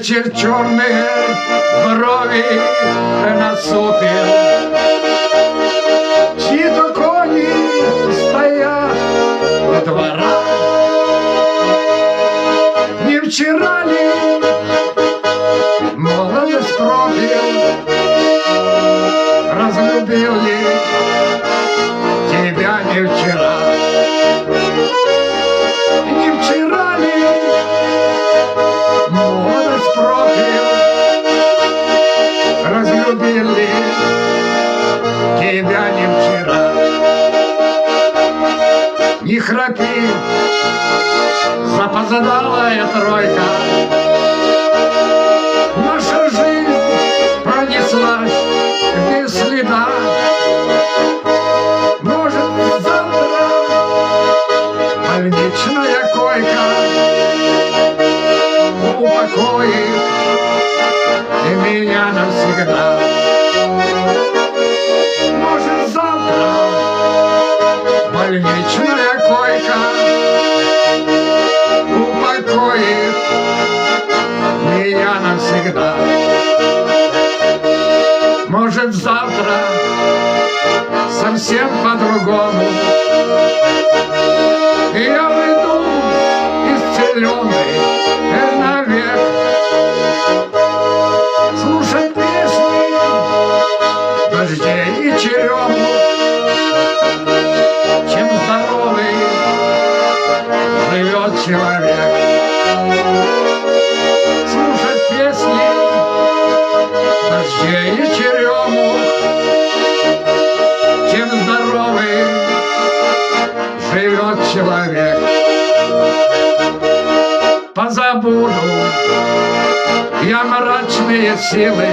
Вечер черные брови насупил, чьи-то кони стоят у двора. Не вчера ли молодость пропил, разлюбил ли тебя не вчера? Не вчера ли молодость пропил, разлюбил ли тебя не вчера? Не храпи, запоздалая тройка, наша жизнь пронеслась без следа. Может, завтра больничная койка упокоит и меня навсегда. Может, завтра больничная койка упокоит меня навсегда. Может, завтра совсем по-другому я выйду исцеленный навек, слушать песни дождей и черемух, чем здоровый живет человек. Слушать песни дождей и черемух, чем здоровый живет человек. Позабуду я мрачные силы